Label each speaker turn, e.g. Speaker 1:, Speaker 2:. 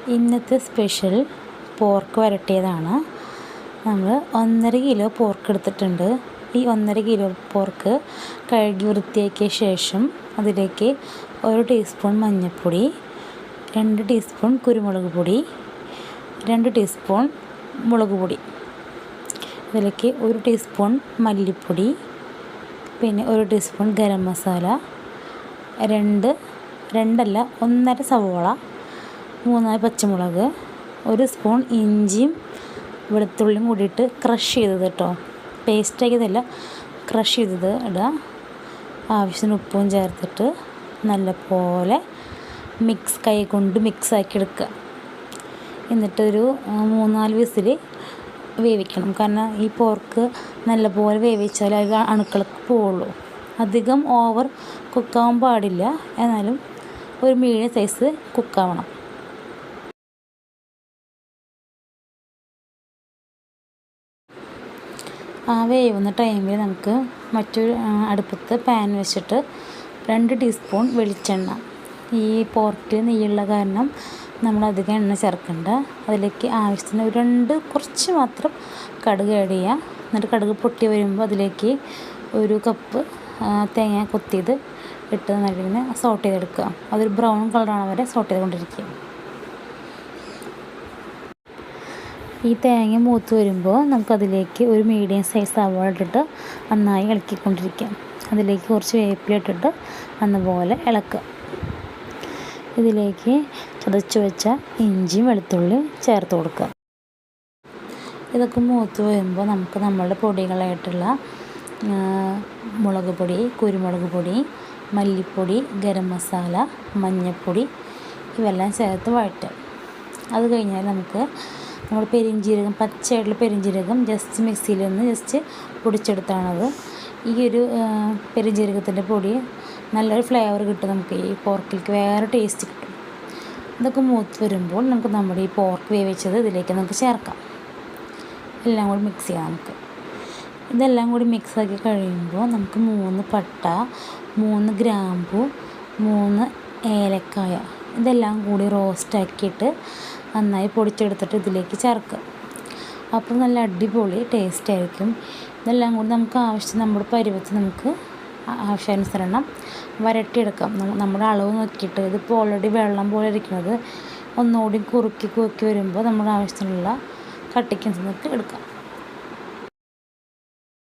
Speaker 1: ഇന്നത്തെ special pork വരട്ടിയതാണ്. നമ്മൾ 1.5 kilo pork എടുത്തിട്ടുണ്ട്. ഈ 1.5 കിലോ പോർക്ക് കഴുകി വൃത്തിയാക്കിയ ശേഷം അതിലേക്ക് 1 ടീസ്പൂൺ മഞ്ഞൾപ്പൊടി, 2 ടീസ്പൂൺ കുരുമുളക് പൊടി, 2 ടീസ്പൂൺ മുളക് പൊടി, അതിലേക്ക് 1 ടീസ്പൂൺ മല്ലിപ്പൊടി, പിന്നെ 1 ടീസ്പൂൺ ഗരം മസാല, 1.5 സവോള, 3 പച്ചമുളക്, 1 സ്പൂൺ ഇഞ്ചിയും വെളുത്തുള്ളിയും കൂടിയിട്ട് ക്രഷ് ചെയ്തത് കേട്ടോ, പേസ്റ്റാക്കിയതല്ല, ക്രഷ് ചെയ്തത് ഇടുക. ആവശ്യത്തിന് ഉപ്പും ചേർത്തിട്ട് നല്ലപോലെ കൈ കൊണ്ട് മിക്സാക്കി എടുക്കുക. എന്നിട്ടൊരു 3-4 വിസിൽ വേവിക്കണം. കാരണം ഈ പോർക്ക് നല്ലപോലെ വേവിച്ചാൽ അത് അണുക്കളൊക്കെ പോവുള്ളൂ. അധികം ഓവർ കുക്കാവാൻ പാടില്ല, എന്നാലും ഒരു മീഡിയം സൈസ് കുക്കാവണം. ആ വേവുന്ന ടൈമിൽ നമുക്ക് മറ്റൊരു അടുപ്പത്ത് പാൻ വെച്ചിട്ട് 2 ടീസ്പൂൺ വെളിച്ചെണ്ണ, ഈ പോർക്കിൽ നെയ്യുള്ള കാരണം നമ്മൾ അധികം എണ്ണ ചേർക്കണ്ട. അതിലേക്ക് ആവശ്യത്തിന് കുറച്ച് മാത്രം കടുക് ആഡ് ചെയ്യുക. എന്നിട്ട് കടുക് പൊട്ടി വരുമ്പോൾ അതിലേക്ക് 1 കപ്പ് തേങ്ങ കൊത്തിയത് ഇട്ട് നല്ലിങ്ങനെ സോട്ട് ചെയ്തെടുക്കുക. അതൊരു ബ്രൗൺ കളറാണ് വരെ സോട്ട് ചെയ്തുകൊണ്ടിരിക്കുക. ഈ തേങ്ങ മൂത്ത് വരുമ്പോൾ നമുക്കതിലേക്ക് ഒരു മീഡിയം സൈസ് സവാള ഇട്ടിട്ട് നന്നായി ഇളക്കിക്കൊണ്ടിരിക്കാം. അതിലേക്ക് കുറച്ച് വേപ്പില ഇട്ടിട്ട് നല്ലപോലെ ഇളക്കുക. ഇതിലേക്ക് ചതച്ച് വെച്ച ഇഞ്ചിയും വെളുത്തുള്ളിയും ചേർത്ത് കൊടുക്കുക. ഇതൊക്കെ മൂത്ത് വരുമ്പോൾ നമുക്ക് നമ്മളുടെ പൊടികളായിട്ടുള്ള മുളക് പൊടി, കുരുമുളക് പൊടി, മല്ലിപ്പൊടി, ഗരം മസാല, മഞ്ഞൾപ്പൊടി ഇവയെല്ലാം ചേർത്ത് വഴറ്റുക. അത് കഴിഞ്ഞാൽ നമുക്ക് നമ്മൾ പെരിഞ്ജീരകം, പച്ചയായിട്ടുള്ള പെരിഞ്ജീരകം ജസ്റ്റ് മിക്സിയിൽ നിന്ന് പൊടിച്ചെടുത്താണത്. ഈ ഒരു പെരിഞ്ജീരകത്തിൻ്റെ പൊടി നല്ലൊരു ഫ്ലേവർ കിട്ടും. നമുക്ക് ഈ പോർക്കിലേക്ക് വേറെ ടേസ്റ്റ് കിട്ടും. ഇതൊക്കെ മൂത്ത് വരുമ്പോൾ നമുക്ക് നമ്മുടെ ഈ പോർക്ക് വേവിച്ചത് ഇതിലേക്ക് നമുക്ക് ചേർക്കാം. എല്ലാം കൂടി മിക്സ് ചെയ്യാം. ഇതെല്ലാം കൂടി മിക്സാക്കി കഴിയുമ്പോൾ നമുക്ക് 3 പട്ട, 3 ഗ്രാമ്പു, 3 ഏലക്കായ ഇതെല്ലാം കൂടി റോസ്റ്റാക്കിയിട്ട് നന്നായി പൊടിച്ചെടുത്തിട്ട് ഇതിലേക്ക് ചേർക്കുക. അപ്പോൾ നല്ല അടിപൊളി ടേസ്റ്റ് ആയിരിക്കും. ഇതെല്ലാം കൂടി നമുക്ക് നമ്മുടെ പരുവത്തിൽ നമുക്ക് ആവശ്യാനുസരണം വരട്ടിയെടുക്കാം. നമ്മുടെ അളവ് നോക്കിയിട്ട്, ഇതിപ്പോൾ ഓൾറെഡി വെള്ളം പോലെ ഇരിക്കുന്നത് ഒന്നുകൂടി കുറുക്കി വരുമ്പോൾ നമ്മുടെ ആവശ്യത്തിനുള്ള കട്ടിക്ക് നമുക്ക് എടുക്കാം.